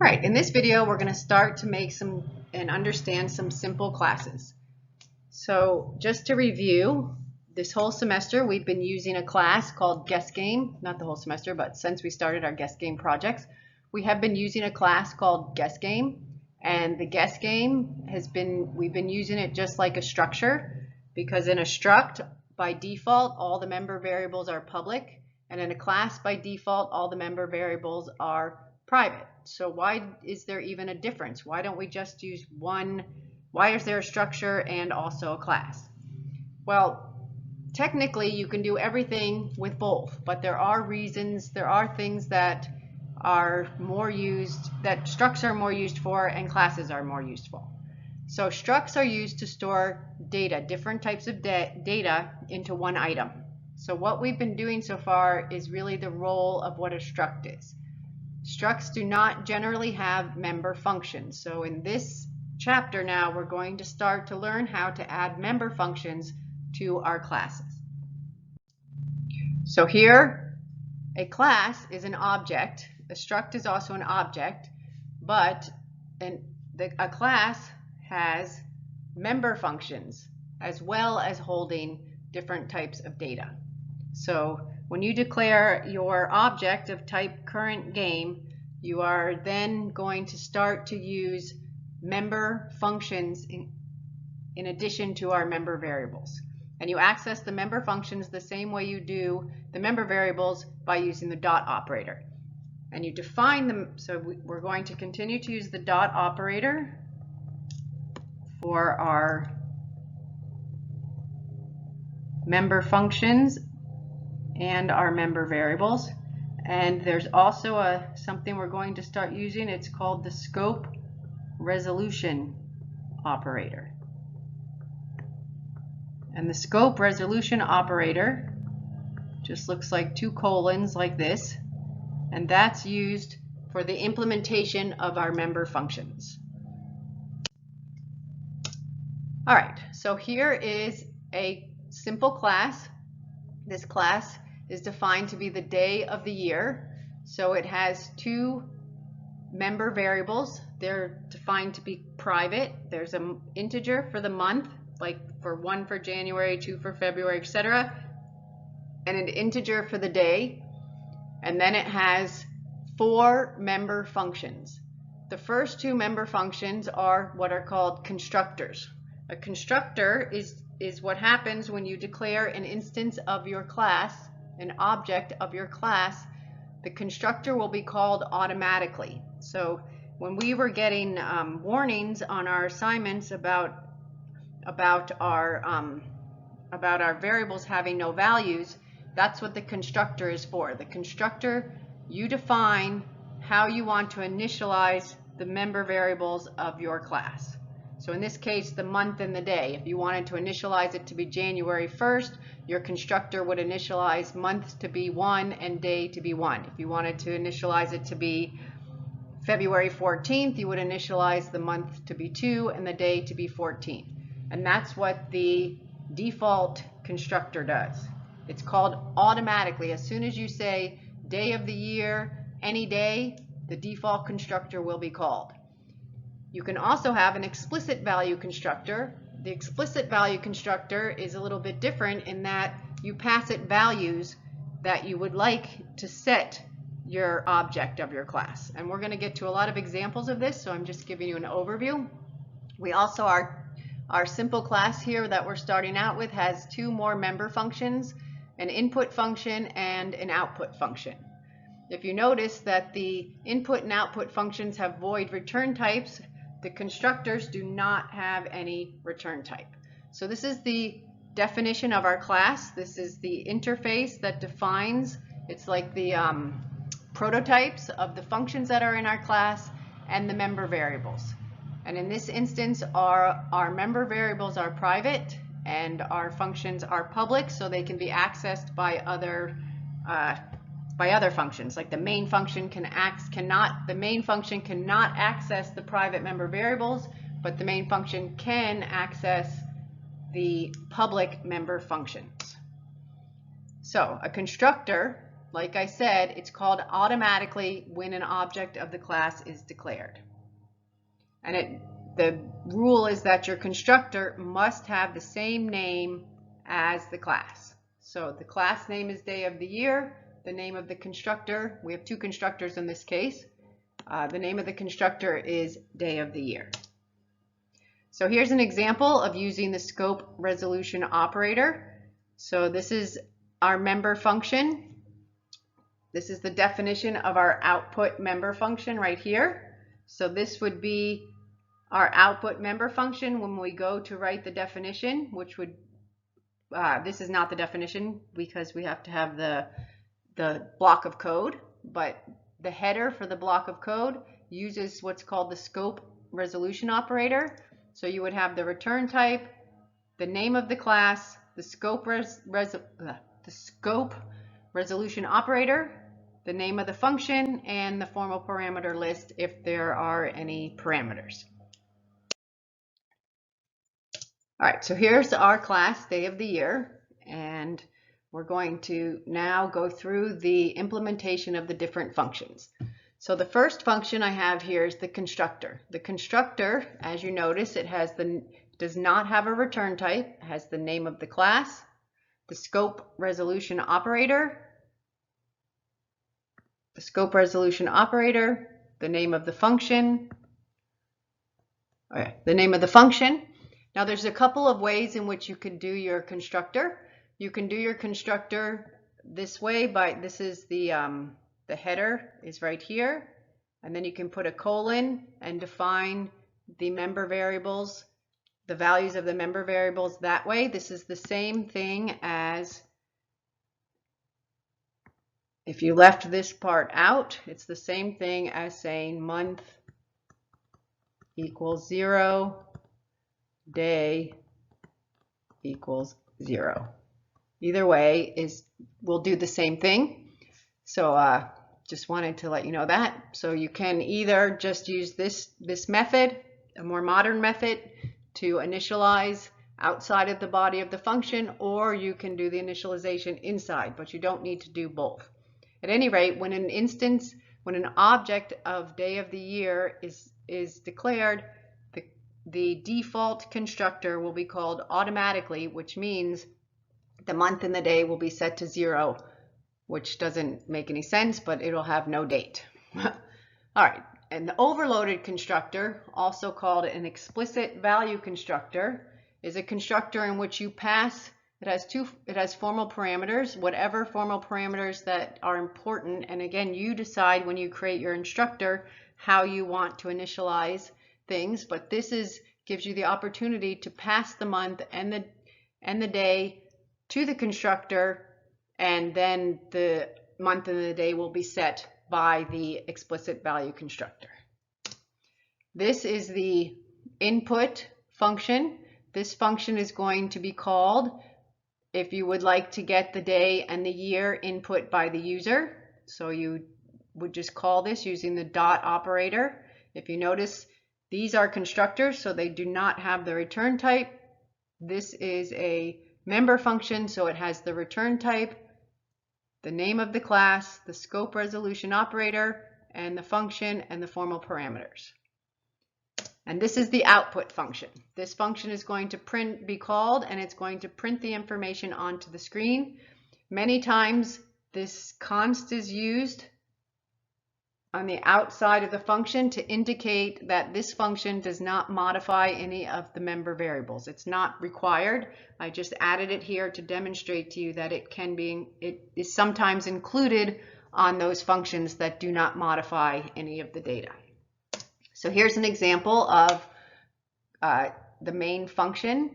Right, in this video we're going to start to make some and understand some simple classes. So just to review, this whole semester we've been using a class called Guess Game, not the whole semester, but since we started our Guess Game projects, we have been using a class called Guess Game, and the Guess Game we've been using it just like a structure, because in a struct, by default, all the member variables are public, and in a class, by default, all the member variables are private. So why is there even a difference? Why don't we just use one? Why is there a structure and also a class? Well, technically you can do everything with both, but there are things that are more used, that structs are more used for and classes are more used for. So structs are used to store data, different types of data into one item. So what we've been doing so far is really the role of what a struct is. Structs do not generally have member functions. So in this chapter now, we're going to start to learn how to add member functions to our classes. So here, a class is an object. A struct is also an object, but a class has member functions as well as holding different types of data. So when you declare your object of type current game, you are then going to start to use member functions in addition to our member variables. And you access the member functions the same way you do the member variables by using the dot operator. And you define them, so we're going to continue to use the dot operator for our member functions and our member variables. And there's also something we're going to start using. It's called the scope resolution operator. And the scope resolution operator just looks like two colons like this, and that's used for the implementation of our member functions. All right, so here is a simple class. This class is defined to be the day of the year. So it has two member variables. They're defined to be private. There's an integer for the month, like for 1 for January, 2 for February, etc., and an integer for the day. And then it has 4 member functions. The first 2 member functions are what are called constructors. A constructor is what happens when you declare an instance of your class, an object of your class. The constructor will be called automatically. So when we were getting warnings on our assignments about our variables having no values, that's what the constructor is for. The constructor, you define how you want to initialize the member variables of your class. So in this case, the month and the day. If you wanted to initialize it to be January 1st, your constructor would initialize month to be 1 and day to be 1. If you wanted to initialize it to be February 14th, you would initialize the month to be 2 and the day to be 14. And that's what the default constructor does. It's called automatically. As soon as you say day of the year, any day, the default constructor will be called. You can also have an explicit value constructor. The explicit value constructor is a little bit different in that you pass it values that you would like to set your object of your class. And we're going to get to a lot of examples of this, so I'm just giving you an overview. We also our simple class here that we're starting out with has 2 more member functions, an input function and an output function. If you notice that the input and output functions have void return types, the constructors do not have any return type. So this is the definition of our class. This is the interface that defines, it's like the prototypes of the functions that are in our class and the member variables. And in this instance, our member variables are private and our functions are public, so they can be accessed by other functions. Like the main function cannot access the private member variables, but the main function can access the public member functions. So a constructor like I said, it's called automatically when an object of the class is declared. And the rule is that your constructor must have the same name as the class. So the class name is day of the year. The name of the constructor, we have two constructors in this case. The name of the constructor is day of the year. So here's an example of using the scope resolution operator. So this is our member function. This is the definition of our output member function right here. So this would be our output member function when we go to write the definition, which would, this is not the definition because we have to have the block of code, but the header for the block of code uses what's called the scope resolution operator. So you would have the return type, the name of the class, the scope resolution operator, the name of the function, and the formal parameter list if there are any parameters. All right, so here's our class day of the year, and we're going to now go through the implementation of the different functions. So the first function I have here is the constructor. The constructor, as you notice, it has does not have a return type, it has the name of the class, the scope resolution operator, the name of the function, Now there's a couple of ways in which you can do your constructor. You can do your constructor this way this is the header is right here, and then you can put a colon and define the member variables, the values of the member variables that way. This is the same thing as if you left this part out. It's the same thing as saying month equals 0, day equals 0. Either way will do the same thing. So just wanted to let you know that. So you can either just use this method, a more modern method, to initialize outside of the body of the function, or you can do the initialization inside, but you don't need to do both. At any rate, when an object of day of the year is declared, the default constructor will be called automatically, which means the month and the day will be set to 0, which doesn't make any sense, but it'll have no date. All right, and the overloaded constructor, also called an explicit value constructor, is a constructor in which you pass, it has formal parameters, whatever formal parameters that are important, and again, you decide when you create your instructor how you want to initialize things, but this gives you the opportunity to pass the month and the day to the constructor, and then the month and the day will be set by the explicit value constructor. This is the input function. This function is going to be called if you would like to get the day and the year input by the user. So you would just call this using the dot operator. If you notice, these are constructors, so they do not have the return type. This is a member function, so it has the return type, the name of the class, the scope resolution operator, and the function and the formal parameters. And this is the output function. This function is going to be called, and it's going to print the information onto the screen. Many times this const is used on the outside of the function to indicate that this function does not modify any of the member variables. It's not required. I just added it here to demonstrate to you that it is sometimes included on those functions that do not modify any of the data. So here's an example of the main function.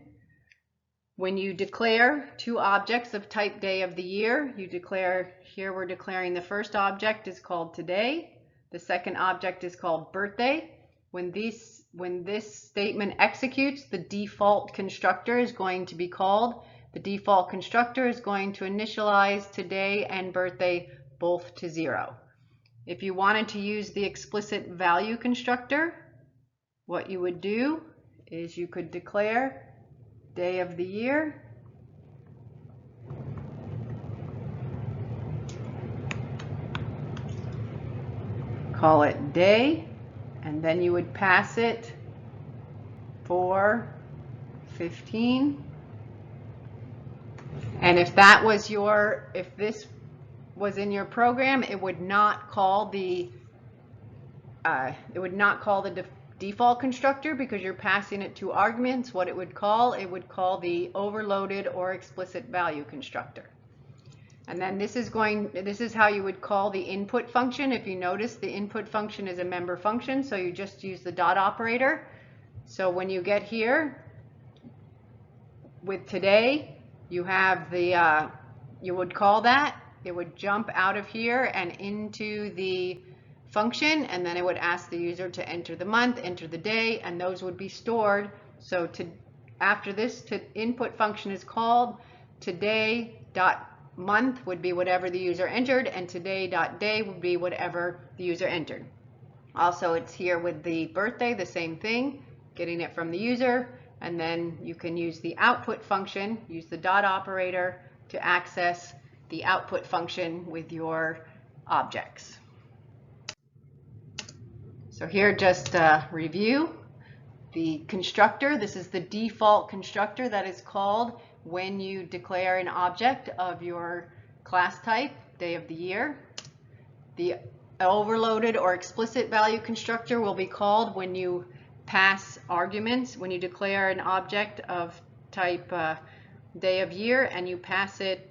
When you declare two objects of type day of the year, you declare, here we're declaring the first object is called today. The second object is called birthday. When this statement executes, the default constructor is going to be called. The default constructor is going to initialize today and birthday both to 0. If you wanted to use the explicit value constructor, what you would do is you could declare day of the year call it day, and then you would pass it for 15. And if this was in your program, it would not call the default constructor because you're passing it two arguments. What it would call the overloaded or explicit value constructor. And then this is how you would call the input function. If you notice, the input function is a member function, so you just use the dot operator. So when you get here with today, you have the you would call that. It would jump out of here and into the function, and then it would ask the user to enter the month, enter the day, and those would be stored. So after this input function is called, today.month would be whatever the user entered, and today.day would be whatever the user entered. Also, it's here with the birthday, the same thing, getting it from the user, and then you can use the output function, use the dot operator to access the output function with your objects. So here, just review the constructor. This is the default constructor that is called when you declare an object of your class type, day of the year. The overloaded or explicit value constructor will be called when you pass arguments, when you declare an object of type day of year and you pass it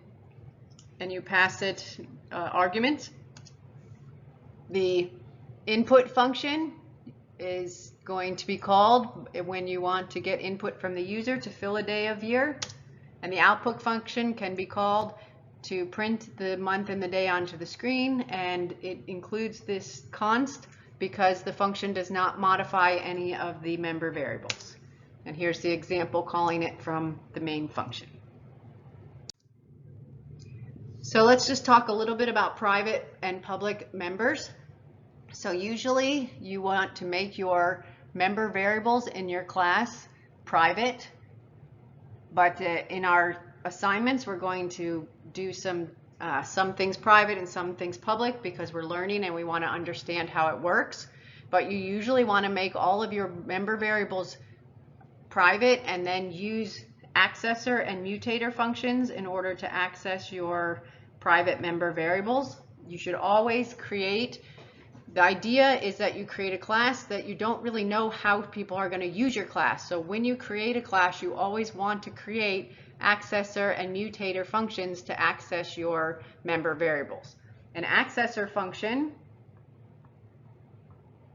arguments. The input function is going to be called when you want to get input from the user to fill a day of year, and the output function can be called to print the month and the day onto the screen, and it includes this const because the function does not modify any of the member variables. And here's the example calling it from the main function. So let's just talk a little bit about private and public members. So usually you want to make your member variables in your class private, but in our assignments we're going to do some things private and some things public because we're learning and we want to understand how it works. But you usually want to make all of your member variables private and then use accessor and mutator functions in order to access your private member variables. You should always create, the idea is that you create a class that you don't really know how people are going to use your class. So when you create a class, you always want to create accessor and mutator functions to access your member variables. An accessor function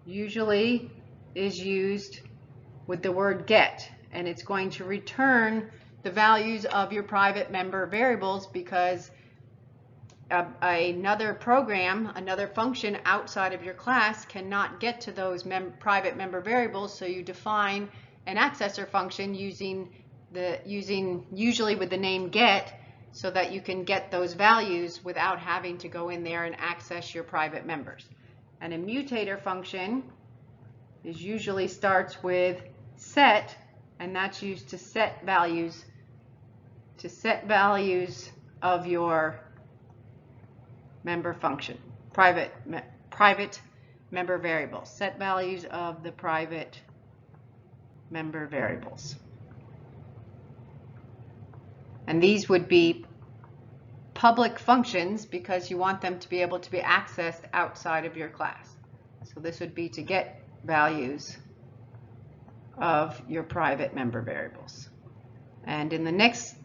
usually is used with the word get, and it's going to return the values of your private member variables because another program, another function outside of your class cannot get to those private member variables, so you define an accessor function using usually with the name get, so that you can get those values without having to go in there and access your private members. And a mutator function usually starts with set, and that's used to set values of your member function, private member variables, set values of the private member variables. And these would be public functions because you want them to be able to be accessed outside of your class. So this would be to get values of your private member variables. And in the next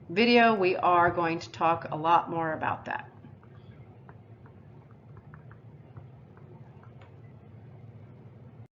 video, we are going to talk a lot more about that.